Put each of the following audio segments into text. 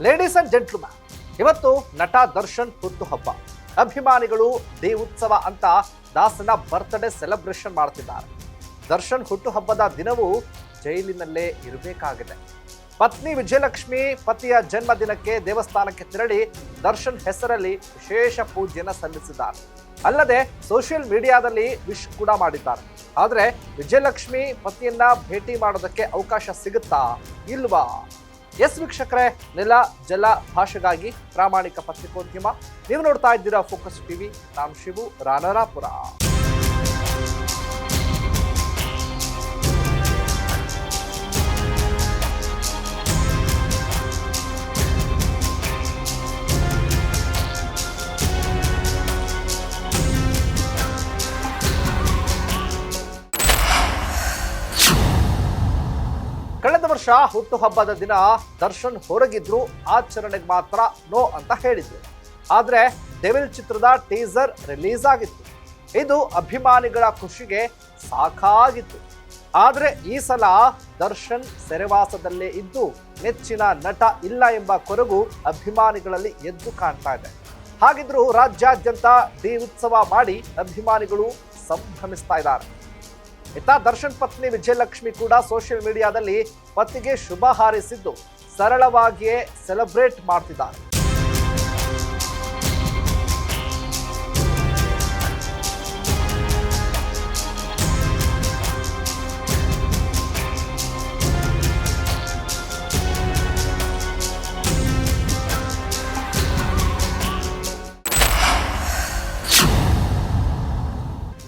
Ladies and gentleman, ಇವತ್ತು ನಟ ದರ್ಶನ್ ಹುಟ್ಟುಹಬ್ಬ. ಅಭಿಮಾನಿಗಳು ಡಿ ಉತ್ಸವ ಅಂತ ದಾಸನ ಬರ್ತ್ಡೇ ಸೆಲೆಬ್ರೇಷನ್ ಮಾಡ್ತಿದ್ದಾರೆ. ದರ್ಶನ್ ಹುಟ್ಟುಹಬ್ಬದ ದಿನವೂ ಜೈಲಿನಲ್ಲೇ ಇರಬೇಕಾಗಿದೆ. ಪತ್ನಿ ವಿಜಯಲಕ್ಷ್ಮಿ ಪತಿಯ ಜನ್ಮದಿನಕ್ಕೆ ದೇವಸ್ಥಾನಕ್ಕೆ ತೆರಳಿ ದರ್ಶನ್ ಹೆಸರಲ್ಲಿ ವಿಶೇಷ ಪೂಜೆಯನ್ನು ಸಲ್ಲಿಸಿದ್ದಾರೆ. ಅಲ್ಲದೆ ಸೋಷಿಯಲ್ ಮೀಡಿಯಾದಲ್ಲಿ ವಿಶ್ ಕೂಡ ಮಾಡಿದ್ದಾರೆ. ಆದರೆ ವಿಜಯಲಕ್ಷ್ಮಿ ಪತಿಯನ್ನ ಭೇಟಿ ಮಾಡೋದಕ್ಕೆ ಅವಕಾಶ ಸಿಗುತ್ತಾ ಇಲ್ವಾ? ಎಸ್ ವೀಕ್ಷಕರೇ, ನೆಲ ಜಲ ಭಾಷೆಗಾಗಿ ಪ್ರಾಮಾಣಿಕ ಪತ್ರಿಕೋದ್ಯಮ. ನೀವು ನೋಡ್ತಾ ಇದ್ದೀರಾ ಫೋಕಸ್ ಟಿವಿ. ನಾನು ಶಿವು ರಾನರಾಪುರ. ಕಳೆದ ವರ್ಷ ಹುಟ್ಟುಹಬ್ಬದ ದಿನ ದರ್ಶನ್ ಹೊರಗಿದ್ರು, ಆಚರಣೆಗೆ ಮಾತ್ರ ನೋ ಅಂತ ಹೇಳಿದ್ರು. ಆದ್ರೆ ಡೆವಿಲ್ ಚಿತ್ರದ ಟೀಸರ್ ರಿಲೀಸ್ ಆಗಿತ್ತು. ಇದು ಅಭಿಮಾನಿಗಳ ಖುಷಿಗೆ ಸಾಕಾಗಿತ್ತು. ಆದ್ರೆ ಈ ಸಲ ದರ್ಶನ್ ಸೆರೆವಾಸದಲ್ಲೇ ಇದ್ದು ನೆಚ್ಚಿನ ನಟ ಇಲ್ಲ ಎಂಬ ಕೊರಗು ಅಭಿಮಾನಿಗಳಲ್ಲಿ ಎದ್ದು ಕಾಣ್ತಾ ಇದೆ. ಹಾಗಿದ್ರೂ ರಾಜ್ಯಾದ್ಯಂತ ಡಿ ಉತ್ಸವ ಮಾಡಿ ಅಭಿಮಾನಿಗಳು ಸಂಭ್ರಮಿಸ್ತಾ ಇದ್ದಾರೆ. ಇತ್ತ ದರ್ಶನ್ ಪತ್ನಿ ವಿಜಯಲಕ್ಷ್ಮಿ ಕೂಡ ಸೋಷಿಯಲ್ ಮೀಡಿಯಾದಲ್ಲಿ ಪತಿಗೆ ಶುಭ ಹಾರೈಸಿದ್ದು ಸರಳವಾಗಿಯೇ ಸೆಲೆಬ್ರೇಟ್ ಮಾಡ್ತಿದ್ದಾರೆ.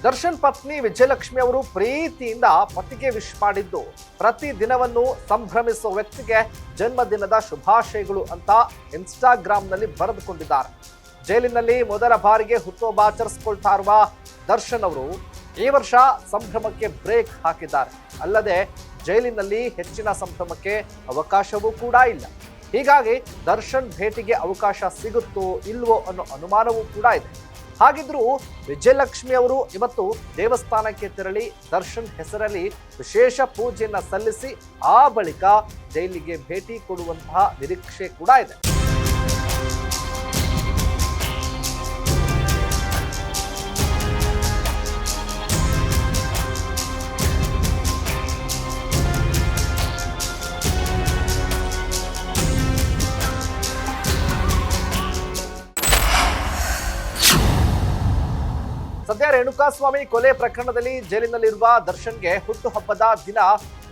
ದರ್ಶನ್ ಪತ್ನಿ ವಿಜಯಲಕ್ಷ್ಮಿ ಅವರು ಪ್ರೀತಿಯಿಂದ ಪತಿಗೆ ವಿಶ್ ಮಾಡಿದ್ದು, ಪ್ರತಿ ದಿನವನ್ನು ಸಂಭ್ರಮಿಸುವ ವ್ಯಕ್ತಿಗೆ ಜನ್ಮದಿನದ ಶುಭಾಶಯಗಳು ಅಂತ ಇನ್ಸ್ಟಾಗ್ರಾಂನಲ್ಲಿ ಬರೆದುಕೊಂಡಿದ್ದಾರೆ. ಜೈಲಿನಲ್ಲಿ ಮೊದಲ ಬಾರಿಗೆ ಹುಟ್ಟುಹಬ್ಬ ಆಚರಿಸಿಕೊಳ್ತಾ ಇರುವ ದರ್ಶನ್ ಅವರು ಈ ವರ್ಷ ಸಂಭ್ರಮಕ್ಕೆ ಬ್ರೇಕ್ ಹಾಕಿದ್ದಾರೆ. ಅಲ್ಲದೆ ಜೈಲಿನಲ್ಲಿ ಹೆಚ್ಚಿನ ಸಂಭ್ರಮಕ್ಕೆ ಅವಕಾಶವೂ ಕೂಡ ಇಲ್ಲ. ಹೀಗಾಗಿ ದರ್ಶನ್ ಭೇಟಿಗೆ ಅವಕಾಶ ಸಿಗುತ್ತೋ ಇಲ್ವೋ ಅನ್ನೋ ಅನುಮಾನವೂ ಕೂಡ ಇದೆ. ಹಾಗಿದ್ರೂ ವಿಜಯಲಕ್ಷ್ಮಿ ಅವರು ಇವತ್ತು ದೇವಸ್ಥಾನಕ್ಕೆ ತೆರಳಿ ದರ್ಶನ್ ಹೆಸರಲ್ಲಿ ವಿಶೇಷ ಪೂಜೆಯನ್ನ ಸಲ್ಲಿಸಿ ಆ ಬಳಿಕ ಜೈಲಿಗೆ ಭೇಟಿ ಕೊಡುವಂತಹ ನಿರೀಕ್ಷೆ ಕೂಡ ಇದೆ. ಸದ್ಯ ರೇಣುಕಾಸ್ವಾಮಿ ಕೊಲೆ ಪ್ರಕರಣದಲ್ಲಿ ಜೈಲಿನಲ್ಲಿರುವ ದರ್ಶನ್ಗೆ ಹುಟ್ಟುಹಬ್ಬದ ದಿನ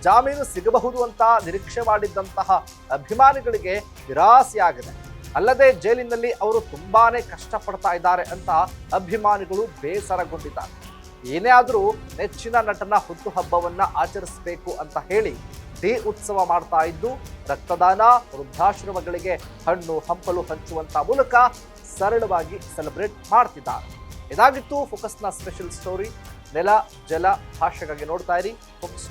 ಜಾಮೀನು ಸಿಗಬಹುದು ಅಂತ ನಿರೀಕ್ಷೆ ಮಾಡಿದ್ದಂತಹ ಅಭಿಮಾನಿಗಳಿಗೆ ನಿರಾಸೆಯಾಗಿದೆ. ಅಲ್ಲದೆ ಜೈಲಿನಲ್ಲಿ ಅವರು ತುಂಬಾನೇ ಕಷ್ಟಪಡ್ತಾ ಇದ್ದಾರೆ ಅಂತ ಅಭಿಮಾನಿಗಳು ಬೇಸರಗೊಂಡಿದ್ದಾರೆ. ಏನೇ ಆದರೂ ನೆಚ್ಚಿನ ನಟನ ಹುಟ್ಟುಹಬ್ಬವನ್ನ ಆಚರಿಸಬೇಕು ಅಂತ ಹೇಳಿ ಡಿ ಉತ್ಸವ ಮಾಡ್ತಾ ಇದ್ದು ರಕ್ತದಾನ, ವೃದ್ಧಾಶ್ರಮಗಳಿಗೆ ಹಣ್ಣು ಹಂಪಲು ಹಂಚುವಂತ ಮೂಲಕ ಸರಳವಾಗಿ ಸೆಲೆಬ್ರೇಟ್ ಮಾಡ್ತಿದ್ದಾರೆ. ಇದಾಗಿತ್ತು ಫೋಕಸ್ನ ಸ್ಪೆಷಲ್ ಸ್ಟೋರಿ. ನೆಲ ಜಲ ಭಾಷೆಗಾಗಿ ನೋಡ್ತಾ ಇರಿ ಫೋಕಸ್.